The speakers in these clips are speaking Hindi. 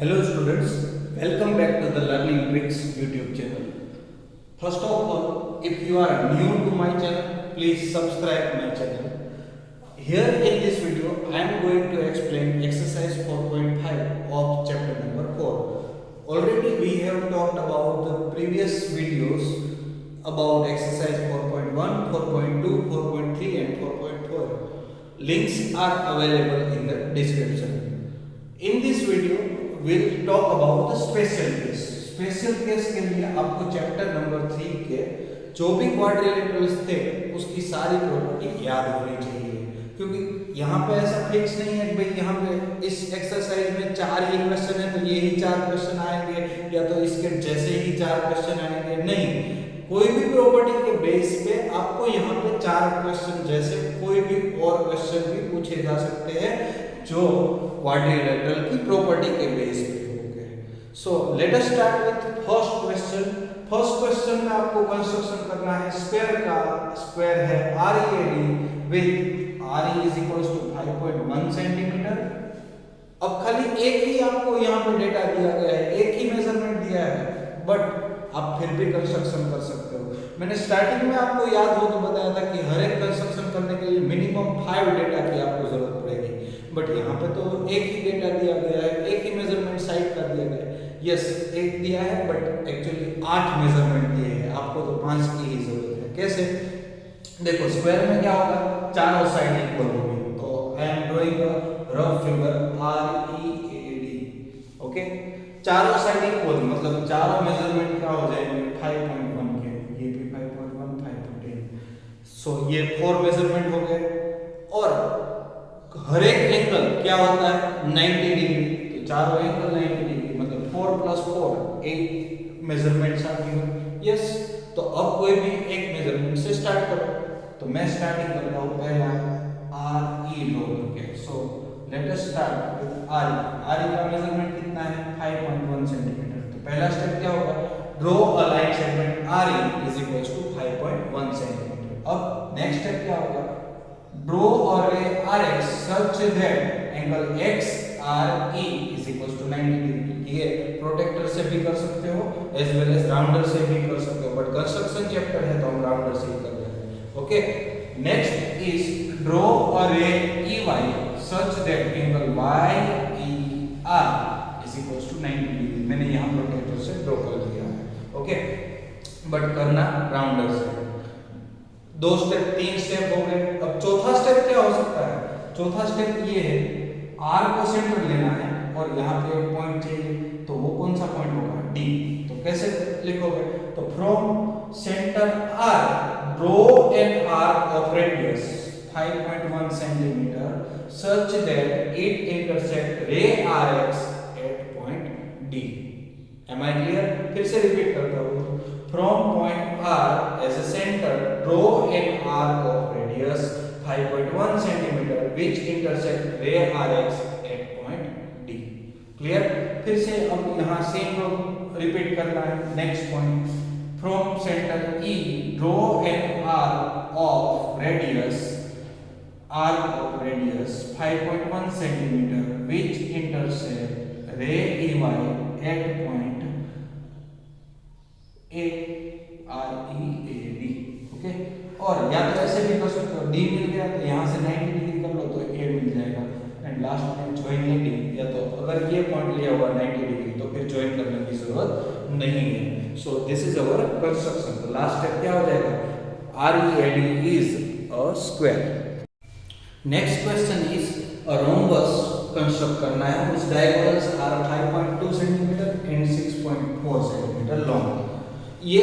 Hello students, welcome back to the Learning Tricks YouTube channel. First of all, if you are new to my channel, please subscribe my channel. Here in this video, I am going to explain exercise 4.5 of chapter number 4. Already we have talked about the previous videos about exercise 4.1, 4.2, 4.3 and 4.4. Links are available in the description. In this video, we'll talk about the special case. Special case के लिए आपको चैप्टर नंबर 3 के जो भी क्वाड्रिलेटरल्स थे उसकी सारी प्रॉपर्टी याद होनी चाहिए, क्योंकि यहाँ पे ऐसा फिक्स नहीं है कि भाई यहाँ पे इस एक्सरसाइज में 4 ही क्वेश्चन है तो यही 4 क्वेश्चन आएंगे या तो इसके जैसे ही 4 क्वेश्चन आएंगे। नहीं, कोई भी प्रॉपर्टी के बेस पे आपको यहाँ पे 4 क्वेश्चन जैसे कोई भी और क्वेश्चन भी पूछे जा सकते हैं जो क्वाड्रिलेटरल की प्रॉपर्टी के बेस पे होंगे। सो let us start with first question. First question में आपको कंस्ट्रक्शन करना है स्क्वायर का। स्क्वायर है READ with RE is equals to 5.1 centimetre. अब खाली एक ही आपको यहाँ पे डेटा दिया गया है, एक ही मेजरमेंट दिया है, बट आप फिर भी कंस्ट्रक्शन कर सकते हो। मैंने स्टार्टिंग में आपको याद हो तो बताया था कि हर एक कंस्ट्रक्शन करने के लिए मिनिमम 5 डेटा की आपको जरूरत पड़ेगी, बट यहाँ पे तो एक ही डेटा दिया गया है, एक ही मेजरमेंट साइड का दिया गया है। यस, एक दिया है बट एक्चुअली 8 मेजरमेंट दिए हैं, आपको तो 5 की ही जरूरत है। कैसे? देखो, स्क्वायर में क्या होगा, चारों साइड इक्वल होगी, तो I M drawing a rough figure READ। Okay, चारों साइड इक्वल मतलब चारों मेजरमेंट क्या हो जाएंगे 5.1 के, ये भी 5.1, 5.8। सो ये 4 मेजरमेंट हो गए। और हर एक एंगल क्या होता है 90 डिग्री, तो चारों एंगल 90 डिग्री मतलब 4 + 4 8 मेजरमेंट्स आ गए। यस, तो अब कोई भी एक मेजरमेंट से स्टार्ट करो, तो मैं स्टार्टिंग करता हूँ पहला RE ड्रॉ करके। So let us start with RE का मेजरमेंट कितना है 5.1 सेंटीमीटर। तो पहला स्टेप क्या होगा, draw a line segment RE is equals to 5.1 centimetre. अब नेक्स्ट स्टेप क्या होगा, draw a ray RX such that angle XRE is equals to 90 degree. ये प्रोटेक्टर से भी कर सकते हो एज वेल एज राउंडर से भी कर सकते हो, बट कंस्ट्रक्शन चैप्टर है तो हम राउंडर से ही कर रहे हैं। Okay, next is draw a ray EY such that angle YER is equals to 90 degree. मैंने यहाँ प्रोटेक्टर से ड्रॉ कर दिया है। ओके, बट करना राउंडर से। 2 स्टेप 3 स्टेप हो गए। अब चौथा स्टेप क्या हो सकता है, चौथा स्टेप ये है R को सेंटर लेना है और यहाँ पे एक पॉइंट चाहिए, तो वो कौन सा पॉइंट होगा D। तो कैसे लिखोगे, तो from centre R draw an arc of radius 5.1 centimetre such that it intersect ray RX at point D। Am I clear? फिर से रिपीट करता हूँ, from point R as a center draw an arc of radius 5.1 centimeter which intersect ray RX at point D। Clear? फिर से अब यहाँ सेम रिपीट करना है। Next point, from center E draw an arc of radius 5.1 centimeter which intersect ray EY at point READ। Okay, और या तो ऐसे भी कर सकते हो, D मिल गया तो यहाँ से 90 डिग्री कर लो तो A मिल जाएगा, एंड लास्ट में ज्वाइन एंडिंग, या तो अगर ये पॉइंट लिया हुआ 90 डिग्री तो फिर ज्वाइन करने की जरूरत नहीं है। So this is our construction. तो लास्ट स्टेप क्या हो जाएगा, READ is a square. Next question is a rhombus construct करना है, उस diagonals are 5.2 centimetre and 6.4 centimetre long. ये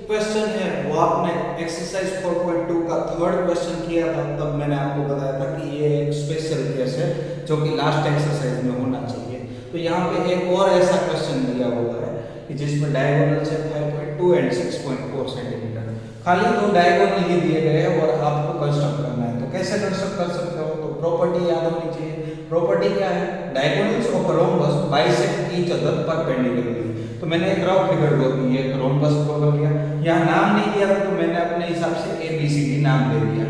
क्वेश्चन है वो आपने एक्सरसाइज 4.2 का थर्ड क्वेश्चन किया था, तब मैंने आपको बताया था कि ये एक स्पेशल केस है जो कि लास्ट एक्सरसाइज में होना चाहिए। तो यहाँ पे एक और ऐसा क्वेश्चन दिया हुआ है कि जिसमें डायगोनल्स है 5.2 एंड 6.4 सेंटीमीटर। खाली 2 डायगोनल ही दिए गए हैं और आपको कंस्ट्रक्ट करना है। तो कैसे कंस्ट्रक्ट कर सकते हो, तो प्रॉपर्टी याद होनी चाहिए। प्रॉपर्टी क्या है, diagonals of a rhombus bisect each other perpendicularly. तो मैंने एक रफ फिगर ड्रॉ की है, एक रोम्बस ड्रॉ कर लिया, यहाँ नाम नहीं दिया था तो मैंने अपने हिसाब से ABCD नाम दे दिया।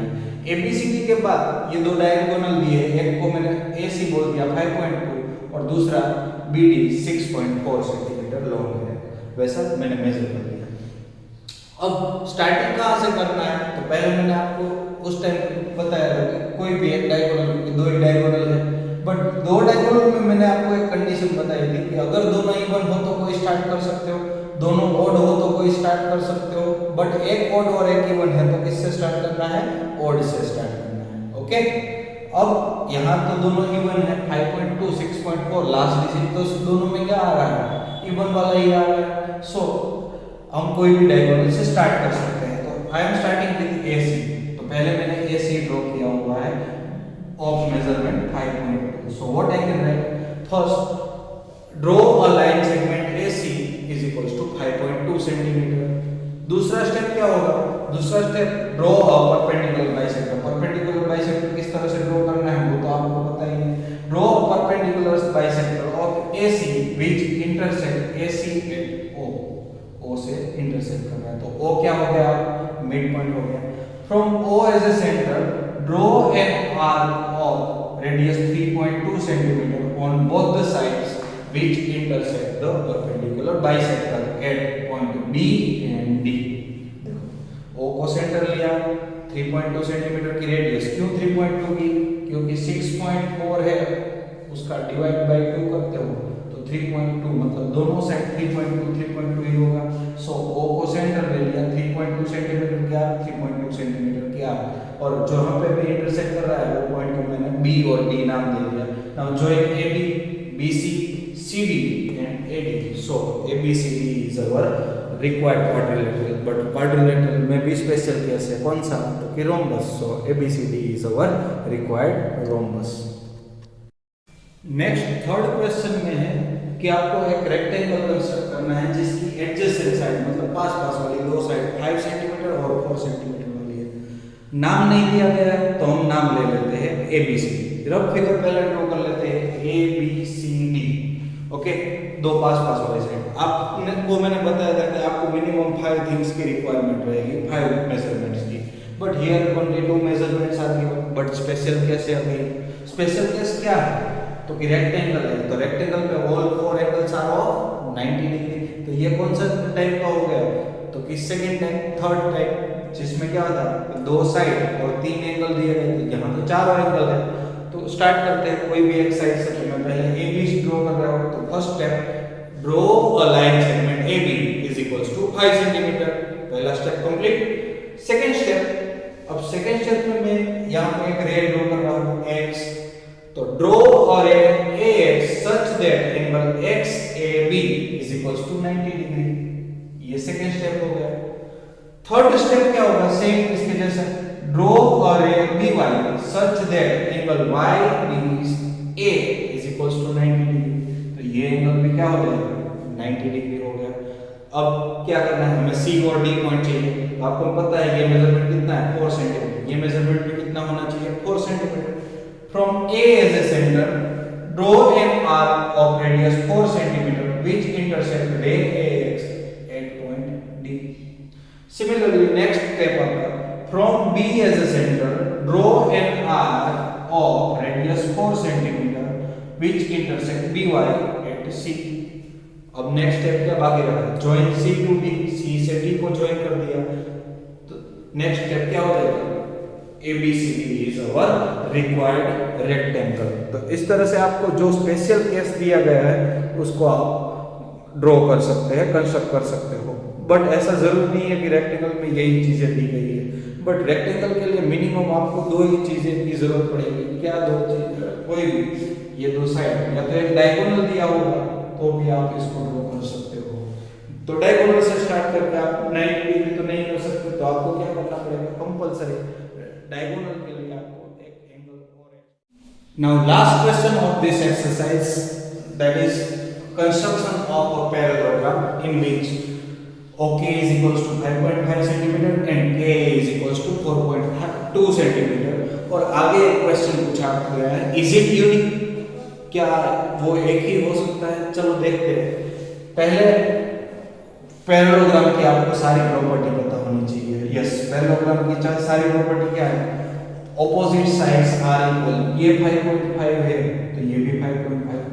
ABCD के बाद ये 2 डायगोनल दिए, एक को मैंने AC बोल दिया 5.2 और दूसरा BD 6.4 सेंटीमीटर लॉन्ग है, वैसा मैंने मेजर कर लिया। अब स्टार्टिंग कहाँ से करना है, तो पहले मैंने आपको उस टाइम बताया था कि कोई भी एक डायगोनल, क्योंकि दो ही डायगोनल है, बट दो डायगोनल में मैंने आपको एक कंडीशन बताई थी कि अगर दोनों इवन हो तो कोई स्टार्ट कर सकते हो, दोनों ओड हो तो कोई स्टार्ट कर सकते हो, बट एक ओड और एक इवन है तो किससे स्टार्ट करना है, ओड से स्टार्ट करना है। ओके, अब यहाँ तो दोनों इवन है, 5.2 6.4 लास्ट डिजिट, तो दोनों में क्या आ रहा है, इवन वाला ही आ रहा है। सो हम कोई भी डायगोनल से स्टार्ट कर सकते हैं। तो I am starting with AC, तो पहले मैंने AC ड्रॉ किया हुआ है of measurement 5.2। So what I can write, first draw a line segment AC is equals to 5.2 centimetre. दूसरा स्टेप क्या होगा, दूसरा step draw a perpendicular bisector. Perpendicular bisector किस तरह से ड्रॉ करना है वो तो आपको पता ही है। Draw a perpendicular bisector of AC which intersect AC at O से इंटरसेक्ट कर रहा है, तो O क्या हो गया, मिड पॉइंट हो गया। From O as a centre draw an arc of radius 3.2 centimetre on both the sides which intersect the perpendicular bisector at point B and D। देखो O को सेंटर लिया, 3.2 सेंटीमीटर की रेडियस, क्यों 3.2 की, क्योंकि 6.4 है, उसका डिवाइड बाय 2 करते हो तो 3.2, मतलब दोनों साइड 3.2 ही होगा। सो O को सेंटर ले लिया, 3.2 सेंटीमीटर क्या, 3.2 सेंटीमीटर क्या, और जहां पे भी इंटरसेक्ट कर रहा है वो पॉइंट को मैंने B और D नाम दे दिया। Now join AB, BC, CD and AD. So ABCD is our required quadrilateral, but quadrilateral में भी स्पेशल केस है, कौन सा, तो कि rhombus. So ABCD is our required rhombus. Next third question में है कि आपको एक रेक्टेंगल कंस्ट्रक्ट करना है जिसकी एडजेसेंट साइड, मतलब पास पास वाली दो साइड 5 सेंटीमीटर और 4 सेंटीमीटर वाली है। नाम नहीं दिया गया है तो हम नाम ले लेते हैं ABCD। रफ फिगर पहले ड्रॉ कर लेते हैं ABCD। ओके, दो पास पास वाली साइड। आपने वो मैंने बताया था कि आपको मिनिमम 5 थिंग्स की रिक्वायरमेंट रहेगी, 5 मेजरमेंट्स की, but here only 2 measurements are given. But special case है, अभी स्पेशल केस क्या है, तो कि रेक्टेंगल है, तो रेक्टेंगल पे all 4 angles are of 90 degree. तो ये कौन सा टाइप का हो गया, तो कि सेकंड टाइप, थर्ड टाइप, जिसमें क्या था, दो साइड और 3 एंगल दिए गए थे, यहाँ तो 4 एंगल है। तो स्टार्ट करते हैं कोई भी एक साइड से। तो मैं पहले AB ड्रॉ कर रहा हूँ, तो first step draw a line segment AB is equals to 5 centimetre. पहला स्टेप कंप्लीट। सेकंड स्टेप, अब सेकंड स्टेप में मैं यहाँ पे एक रे ड्रॉ कर रहा हूँ X, तो ड्रॉ और AX such that angle XAB is equals to 90 degree. ये सेकंड स्टेप हो गया। थर्ड स्टेप क्या होगा, सेम इसके जैसा, ड्रॉ और BY such that angle YBA is equals to 90 degree. तो ये एंगल भी क्या हो जाएगा, 90 डिग्री हो गया। अब क्या करना है, हमें C और D पॉइंट चाहिए। आपको पता है ये मेजरमेंट कितना है, 4 सेंटीमीटर। ये मेजरमेंट भी कितना होना चाहिए, 4 centimetre. From A as a center, draw an arc of radius 4 cm which intersect ray AX at point D. Similarly, next step आपका, from B as a center, draw an arc of radius 4 cm which intersect BY at C. अब नेक्स्ट स्टेप क्या बाकी रहा, join C to D, C से D को join कर दिया। तो नेक्स्ट स्टेप क्या हो जाएगा, ABCD is our required rectangle। तो इस तरह से आपको जो स्पेशल केस दिया गया है उसको आप ड्रॉ कर सकते हैं, कंस्ट्रक्ट कर सकते हो। बट ऐसा जरूर नहीं है कि रेक्टेंगल में यही चीजें दी गई है, बट रेक्टेंगल के लिए मिनिमम आपको 2 ही चीजें की जरूरत पड़ेगी। क्या 2 चीज, कोई भी, ये 2 साइड, या तो एक डायगोनल दिया होगा तो भी आप इसको ड्रॉ कर सकते हो। तो डायगोनल से स्टार्ट करके आप 90 डिग्री तो नहीं कर सकते, तो आपको क्या करना पड़ेगा, कंपलसरी डायगोनल के लिए आपको एक एंगल और है। Now last question of this exercise, that is construction of a parallelogram in which OK is equals to 5.5 centimetre and K is equals to 4.2 centimetre. और आगे एक क्वेश्चन पूछा गया है, इज इट यूनिक, क्या वो एक ही हो सकता है। चलो देखते हैं। पहले पैरेललोग्राम की आपको सारी प्रॉपर्टी पता होनी चाहिए। यस, पैरेललोग्राम की सारी प्रॉपर्टी क्या है, ऑपोजिट साइड्स आर इक्वल। ये 5.5 है तो ये भी 5.5,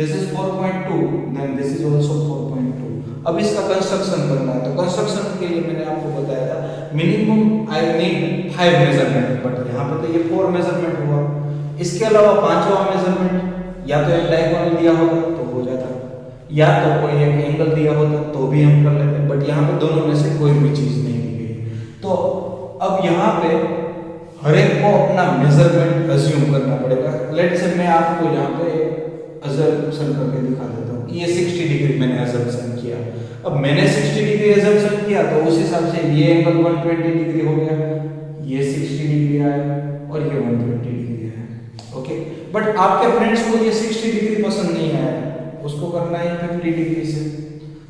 this is 4.2, then this is also 4.2। अब इसका कंस्ट्रक्शन करना है, तो कंस्ट्रक्शन के लिए मैंने आपको बताया था minimum I need 5 measurement, but यहाँ पे तो ये 4 मेजरमेंट हुआ। इसके अलावा पांचवा मेजरमेंट या तो एक डायगोनल दिया होगा तो हो जाता, या तो कोई एक एंगल दिया होता तो भी हम कर लेते, बट यहाँ पे दोनों में से कोई भी चीज नहीं दी गई। तो अब यहाँ पे हर एक को अपना मेजरमेंट अज्यूम करना पड़ेगा। लेट्स से मैं आपको यहाँ पे अजम्पशन करके दिखा देता हूँ। ये 60 डिग्री मैंने अजम्पशन किया। अब मैंने 60 डिग्री अजम्पशन किया तो उस हिसाब से ये एंगल 120 डिग्री हो गया, ये 60 डिग्री आया और ये 120 डिग्री आया। ओके, बट आपके फ्रेंड्स को ये 60 डिग्री पसंद नहीं आया, उसको करना है 50 डिग्री से।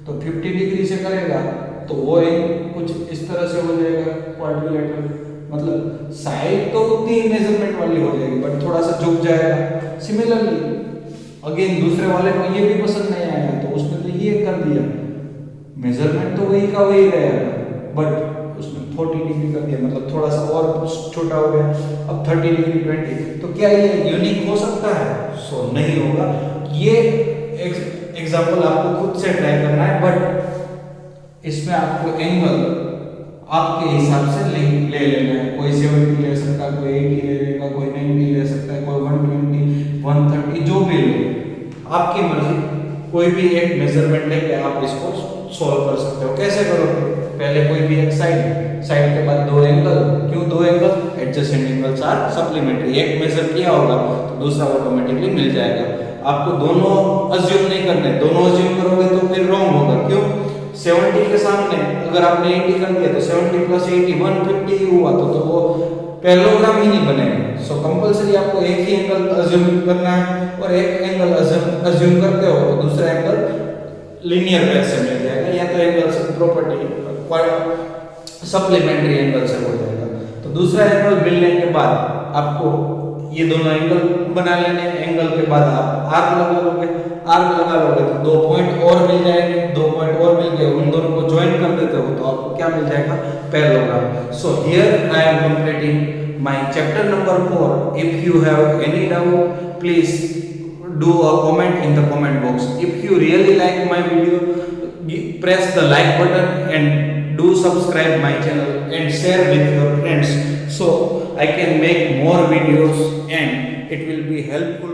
तो 50 डिग्री से करेगा तो वो एक कुछ इस तरह से हो जाएगा क्वाड्रिलेटरल, मतलब साइड तो उतनी मेजरमेंट वाली हो जाएगी बट थोड़ा सा झुक जाएगा। सिमिलरली अगेन दूसरे वाले को ये भी पसंद नहीं आया तो उसने तो ये कर दिया, मेजरमेंट तो वही का वही रहेगा बट उसने 40 डिग्री कर दिया, मतलब थोड़ा सा और छोटा हो गया। अब 30 डिग्री 20, तो क्या ये यूनिक हो सकता है? सो नहीं होगा। ये एग्जांपल आपको खुद से ट्राई करना है, बट इसमें आपको एंगल आपके हिसाब से ले लेना है। कोई 70 ले सकता है, कोई 80 ले लेगा, कोई 90 ले सकता है, कोई 120, 130, जो भी ले, आपकी मर्जी। कोई भी एक मेजरमेंट लेके आप इसको सॉल्व कर सकते हो। कैसे करोगे? पहले कोई भी एक साइड के बाद दो एंगल। क्यों दो angle? Adjacent angles are supplementary. एक मेजर किया होगा तो दूसरा ऑटोमेटिकली मिल जाएगा। आपको दोनों अज्यूम नहीं करने, दोनों अज्यूम करोगे तो फिर रॉन्ग होगा। क्यों? 70 के सामने अगर आपने 80 कर दिया तो 70 प्लस 80 150 हुआ तो वो पैरेललोग्राम ही नहीं बनेगा। सो कंपलसरी आपको एक ही एंगल अज्यूम करना है, और एक एंगल अज्यूम करते हो तो दूसरा एंगल लीनियर बेस से मिल जाएगा, या तो एंगल से प्रॉपर्टी सप्लीमेंट्री एंगल से हो जाएगा। तो दूसरा एंगल मिलने के बाद आपको ये दोनों एंगल बना लेने। एंगल के बाद आप आर्क लगा लोगे, आर्क लगा लोगे तो 2 पॉइंट और मिल जाएंगे, 2 पॉइंट और मिल गए, उन दोनों को ज्वाइन कर देते हो तो आपको क्या मिल जाएगा? Parallelogram. So here I am completing my chapter number 4. If you have any doubt please do a comment in the comment box. If you really like my video, press the like button and do subscribe my channel and share with your friends so I can make more videos and it will be helpful